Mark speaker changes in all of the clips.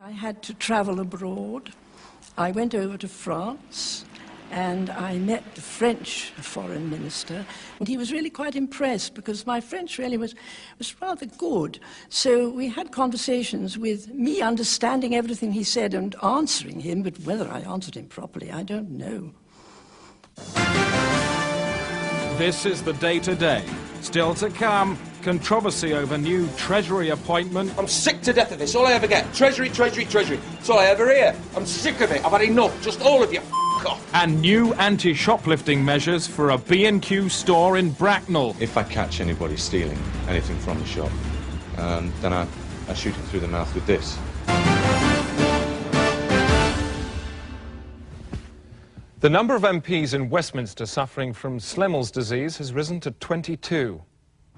Speaker 1: I had to travel abroad. I went over to France and I met the French foreign minister, and he was really quite impressed because my French really was rather good. So we had conversations with me understanding everything he said and answering him, but whether I answered him properly, I don't know.
Speaker 2: This is the day-to-day. Still to come, controversy over new Treasury appointment.
Speaker 3: I'm sick to death of this. All I ever get, Treasury, Treasury, Treasury. That's all I ever hear. I'm sick of it. I've had enough. Just all of you, f*** off.
Speaker 2: And new anti-shoplifting measures for a B&Q store in Bracknell.
Speaker 4: If I catch anybody stealing anything from the shop, then I shoot him through the mouth with this.
Speaker 2: The number of MPs in Westminster suffering from Slemmel's disease has risen to 22.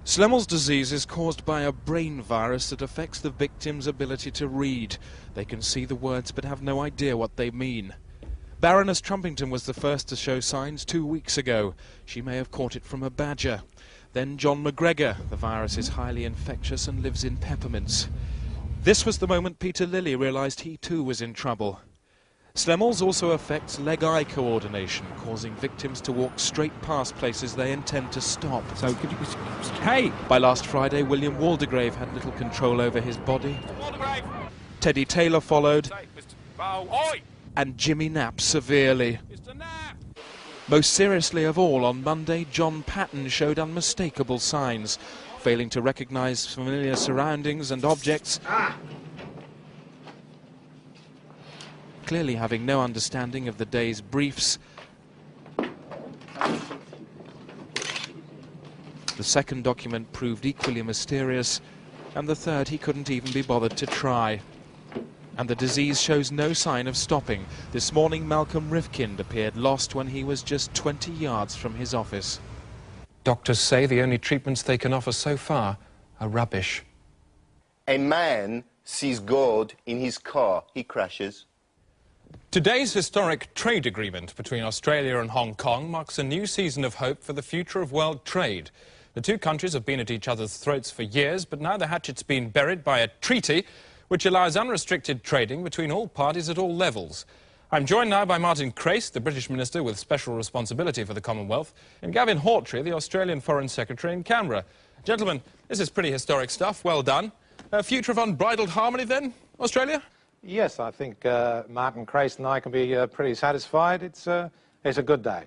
Speaker 5: Slemmel's disease is caused by a brain virus that affects the victim's ability to read. They can see the words but have no idea what they mean. Baroness Trumpington was the first to show signs 2 weeks ago. She may have caught it from a badger. Then John McGregor. The virus is highly infectious and lives in peppermints. This was the moment Peter Lilly realised he too was in trouble. Slemmel's also affects leg-eye coordination, causing victims to walk straight past places they intend to stop.
Speaker 2: So could you... Hey!
Speaker 5: By last Friday, William Waldegrave had little control over his body. Teddy Taylor followed. And Jimmy Knapp severely. Most seriously of all, on Monday, John Patton showed unmistakable signs, failing to recognise familiar surroundings and objects. Clearly having no understanding of the day's briefs. The second document proved equally mysterious, and the third he couldn't even be bothered to try. And the disease shows no sign of stopping. This morning Malcolm Rifkind appeared lost when he was just 20 yards from his office.
Speaker 2: Doctors say the only treatments they can offer so far are rubbish.
Speaker 6: A man sees God in his car. He crashes.
Speaker 2: Today's historic trade agreement between Australia and Hong Kong marks a new season of hope for the future of world trade. The two countries have been at each other's throats for years, but now the hatchet's been buried by a treaty which allows unrestricted trading between all parties at all levels. I'm joined now by Martin Crace, the British Minister with special responsibility for the Commonwealth, and Gavin Hawtrey, the Australian Foreign Secretary in Canberra. Gentlemen, this is pretty historic stuff. Well done. A future of unbridled harmony then, Australia?
Speaker 7: Yes, I think Martin Crace and I can be pretty satisfied. It's a good day.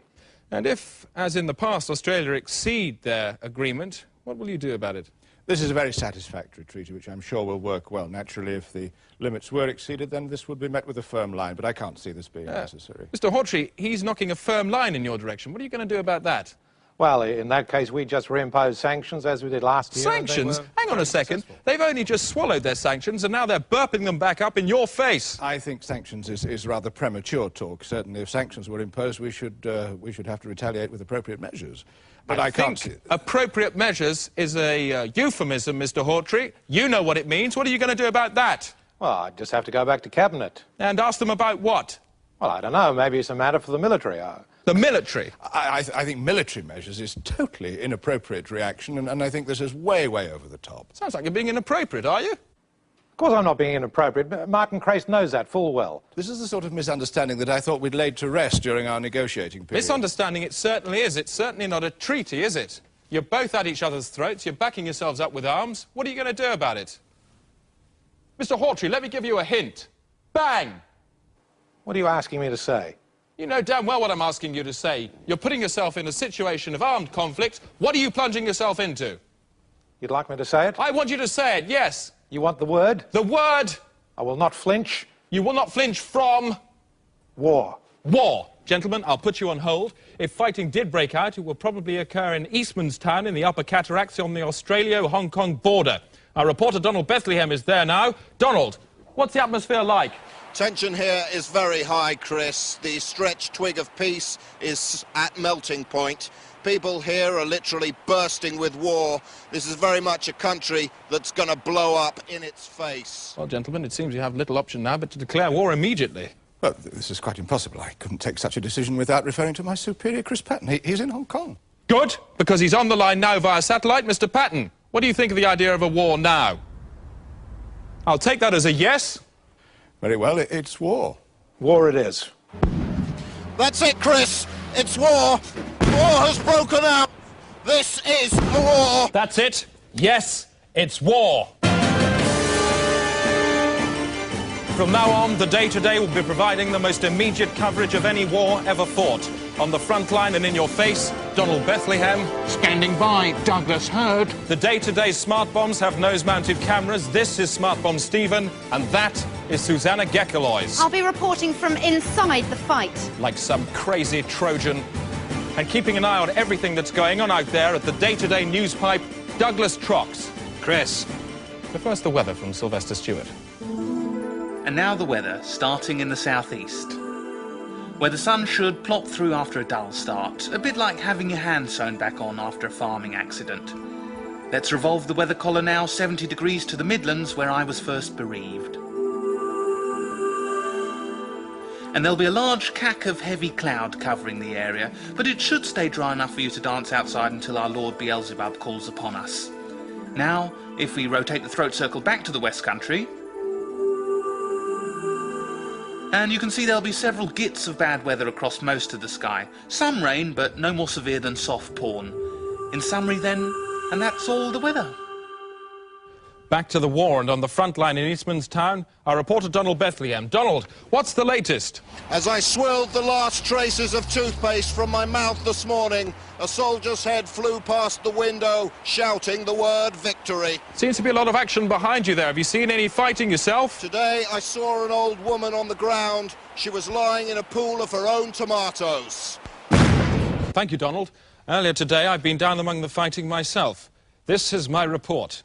Speaker 2: And if, as in the past, Australia exceed their agreement, what will you do about it?
Speaker 8: This is a very satisfactory treaty, which I'm sure will work well. Naturally, if the limits were exceeded, then this would be met with a firm line, but I can't see this being necessary.
Speaker 2: Mr. Hawtrey, he's knocking a firm line in your direction. What are you going to do about that?
Speaker 7: Well, in that case, we just reimpose sanctions as we did last year.
Speaker 2: Sanctions? Hang on a second. They've only just swallowed their sanctions and now they're burping them back up in your face.
Speaker 8: I think sanctions is rather premature talk. Certainly, if sanctions were imposed, we should have to retaliate with appropriate measures. But I
Speaker 2: think appropriate measures is a euphemism, Mr. Hawtrey. You know what it means. What are you going to do about that?
Speaker 7: Well, I just have to go back to Cabinet.
Speaker 2: And ask them about what?
Speaker 7: Well, I don't know. Maybe it's a matter for the military.
Speaker 2: The military?
Speaker 8: I think military measures is totally inappropriate reaction, and I think this is way, way over the top.
Speaker 2: Sounds like you're being inappropriate, are you?
Speaker 7: Of course I'm not being inappropriate, but Martin Crace knows that full well.
Speaker 8: This is the sort of misunderstanding that I thought we'd laid to rest during our negotiating period.
Speaker 2: Misunderstanding it certainly is. It's certainly not a treaty, is it? You're both at each other's throats, you're backing yourselves up with arms. What are you going to do about it? Mr. Hawtrey, let me give you a hint. Bang!
Speaker 7: What are you asking me to say?
Speaker 2: You know damn well what I'm asking you to say. You're putting yourself in a situation of armed conflict. What are you plunging yourself into?
Speaker 7: You'd like me to say it?
Speaker 2: I want you to say it, yes.
Speaker 7: You want the word?
Speaker 2: The word!
Speaker 7: I will not flinch.
Speaker 2: You will not flinch from?
Speaker 7: War.
Speaker 2: War. Gentlemen, I'll put you on hold. If fighting did break out, it will probably occur in Eastmanstown in the Upper Cataracts on the Australia-Hong Kong border. Our reporter Donald Bethlehem is there now. Donald, what's the atmosphere like?
Speaker 9: Tension here is very high, Chris. The stretched twig of peace is at melting point. People here are literally bursting with war. This is very much a country that's going to blow up in its face.
Speaker 2: Well, gentlemen, it seems you have little option now but to declare war immediately.
Speaker 8: Well, this is quite impossible. I couldn't take such a decision without referring to my superior, Chris Patton. He's in Hong Kong.
Speaker 2: Good, because he's on the line now via satellite. Mr. Patton, what do you think of the idea of a war now? I'll take that as a yes.
Speaker 8: Very well, it's war.
Speaker 7: War it is.
Speaker 9: That's it, Chris. It's war. War has broken out. This is a war.
Speaker 2: That's it. Yes, it's war. From now on, the Day-to-Day will be providing the most immediate coverage of any war ever fought. On the front line and in your face, Donald Bethlehem.
Speaker 3: Standing by, Douglas Hurd.
Speaker 2: The Day-to-Day smart bombs have nose-mounted cameras. This is Smart Bomb Stephen, and that is Susanna Gekelois.
Speaker 10: I'll be reporting from inside the fight.
Speaker 2: Like some crazy Trojan. And keeping an eye on everything that's going on out there at the Day-to-Day news pipe, Douglas Trox. Chris. But first, the weather from Sylvester Stewart.
Speaker 11: And now the weather, starting in the southeast, where the sun should plop through after a dull start, a bit like having your hand sewn back on after a farming accident. Let's revolve the weather collar now, 70 degrees to the Midlands, where I was first bereaved. And there'll be a large cack of heavy cloud covering the area, but it should stay dry enough for you to dance outside until our Lord Beelzebub calls upon us. Now, if we rotate the throat circle back to the West Country, and you can see there'll be several gits of bad weather across most of the sky. Some rain, but no more severe than soft porn. In summary then, and that's all the weather.
Speaker 2: Back to the war, and on the front line in Eastman's Town, our reporter Donald Bethlehem. Donald, what's the latest?
Speaker 9: As I swirled the last traces of toothpaste from my mouth this morning, a soldier's head flew past the window, shouting the word victory.
Speaker 2: Seems to be a lot of action behind you there. Have you seen any fighting yourself?
Speaker 9: Today I saw an old woman on the ground. She was lying in a pool of her own tomatoes.
Speaker 2: Thank you, Donald. Earlier today, I've been down among the fighting myself. This is my report.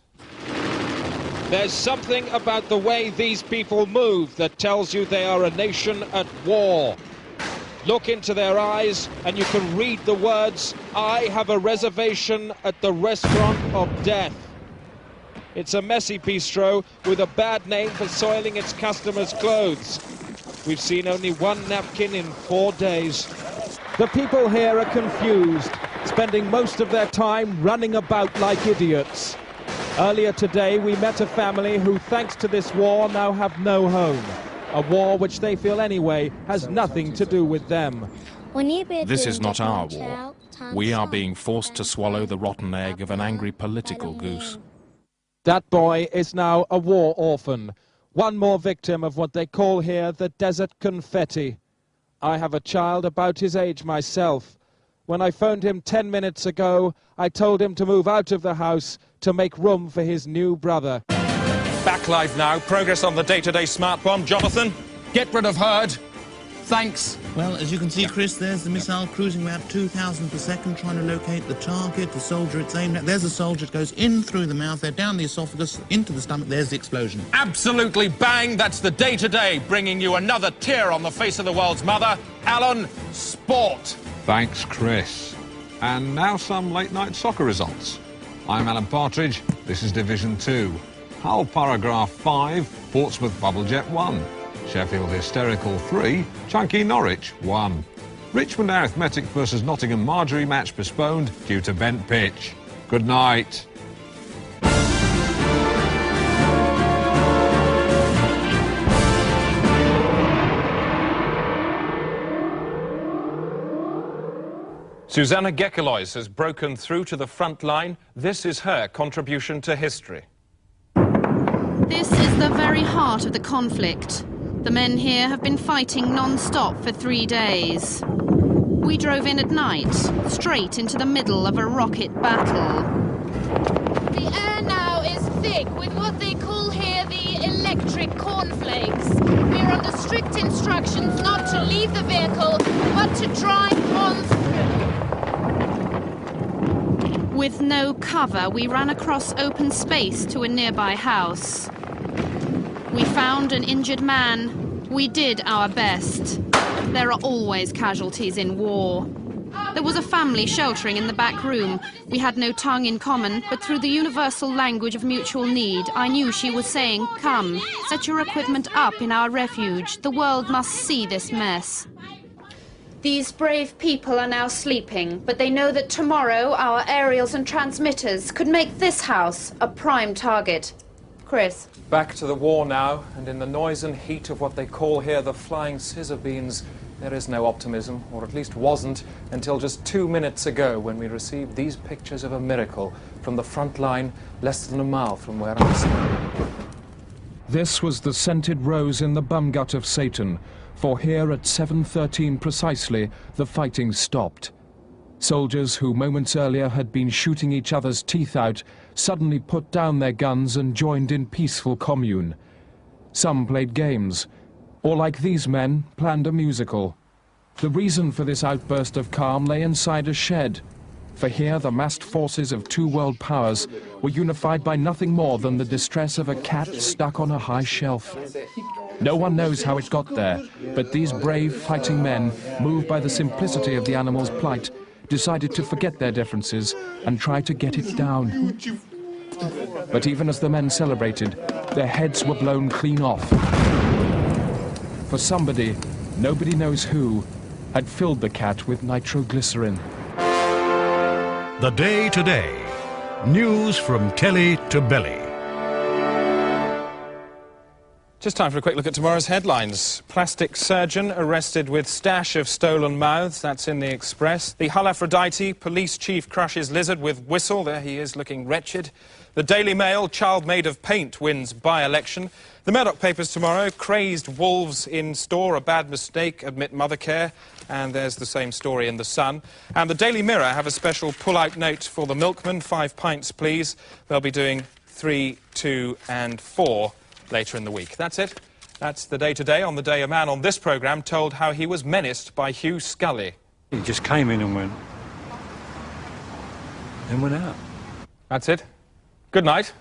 Speaker 5: There's something about the way these people move that tells you they are a nation at war. Look into their eyes and you can read the words, "I have a reservation at the restaurant of death." It's a messy bistro with a bad name for soiling its customers' clothes. We've seen only one napkin in 4 days. The people here are confused, spending most of their time running about like idiots. Earlier today, we met a family who, thanks to this war, now have no home. A war which they feel anyway has nothing to do with them.
Speaker 12: This is not our war. We are being forced to swallow the rotten egg of an angry political goose.
Speaker 5: That boy is now a war orphan. One more victim of what they call here the desert confetti. I have a child about his age myself. When I phoned him 10 minutes ago, I told him to move out of the house to make room for his new brother.
Speaker 2: Back live now. Progress on the Day-to-Day smart bomb. Jonathan, get rid of Hurd. Thanks.
Speaker 13: Well, as you can see, Chris, there's the missile cruising about 2,000 per second, trying to locate the target, the soldier it's aimed at. There's the soldier, it goes in through the mouth, there, down the esophagus, into the stomach. There's the explosion.
Speaker 2: Absolutely bang. That's the Day-to-Day, bringing you another tear on the face of the world's mother. Alan, sport.
Speaker 14: Thanks, Chris. And now some late-night soccer results. I'm Alan Partridge. This is Division 2. Hull Paragraph 5, Portsmouth Bubblejet 1. Sheffield Hysterical 3, Chunky Norwich 1. Richmond Arithmetic versus Nottingham Marjorie match postponed due to bent pitch. Good night.
Speaker 2: Susanna Gekelois has broken through to the front line. This is her contribution to history.
Speaker 15: This is the very heart of the conflict. The men here have been fighting non-stop for 3 days. We drove in at night, straight into the middle of a rocket battle.
Speaker 16: The air now is thick with what they call here the electric cornflakes. We're under strict instructions not to leave the vehicle, but to drive on through.
Speaker 15: With no cover, we ran across open space to a nearby house. We found an injured man. We did our best. There are always casualties in war. There was a family sheltering in the back room. We had no tongue in common, but through the universal language of mutual need, I knew she was saying, "Come, set your equipment up in our refuge. The world must see this mess." These brave people are now sleeping, but they know that tomorrow our aerials and transmitters could make this house a prime target.
Speaker 10: Chris.
Speaker 2: Back to the war now, and in the noise and heat of what they call here the flying scissor beans, there is no optimism, or at least wasn't, until just 2 minutes ago when we received these pictures of a miracle from the front line less than a mile from where I'm standing.
Speaker 12: This was the scented rose in the bum gut of Satan, for here at 7:13 precisely, the fighting stopped. Soldiers who moments earlier had been shooting each other's teeth out suddenly put down their guns and joined in peaceful commune. Some played games, or like these men, planned a musical. The reason for this outburst of calm lay inside a shed, for here the massed forces of two world powers were unified by nothing more than the distress of a cat stuck on a high shelf. No one knows how it got there, but these brave fighting men, moved by the simplicity of the animal's plight, decided to forget their differences and try to get it down. But even as the men celebrated, their heads were blown clean off. For somebody, nobody knows who, had filled the cat with nitroglycerin.
Speaker 17: The Day Today. News from telly to belly.
Speaker 2: Just time for a quick look at tomorrow's headlines. Plastic surgeon arrested with stash of stolen mouths. That's in the Express. The Hull Aphrodite, police chief crushes lizard with whistle. There he is, looking wretched. The Daily Mail, child made of paint wins by-election. The Murdoch papers tomorrow, crazed wolves in store, a bad mistake, admit mother care. And there's the same story in The Sun. And the Daily Mirror have a special pull-out note for the milkman, 5 pints, please. They'll be doing 3, 2 and 4 later in the week. That's it. That's the Day Today. On the day, a man on this programme told how he was menaced by Hugh Scully.
Speaker 18: He just came in and went out.
Speaker 2: That's it. Good night.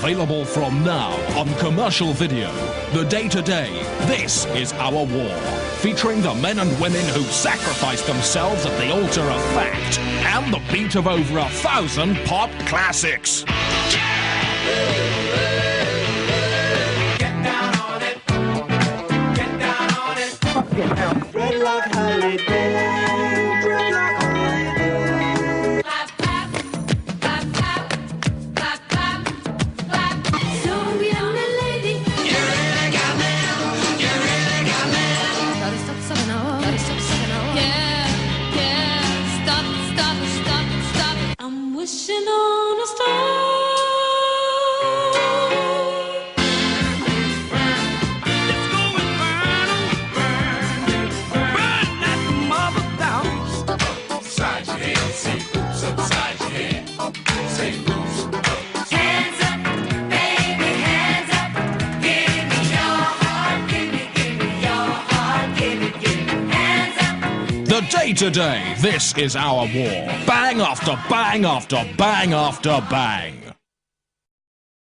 Speaker 12: Available from now on commercial video. The Day Today, this is our war. Featuring the men and women who sacrificed themselves at the altar of fact and the beat of over 1,000 pop classics.
Speaker 19: Dreadlock holiday, dreadlock holiday. Clap, clap, clap, clap, clap, clap, clap. So we on a lady. You really got me, you really got me. Gotta stop sucking up, gotta stop sucking up. Yeah, yeah, stop, stop, stop, stop. I'm wishing on a star.
Speaker 12: The Day Today, this is our war. Bang after bang after bang after bang.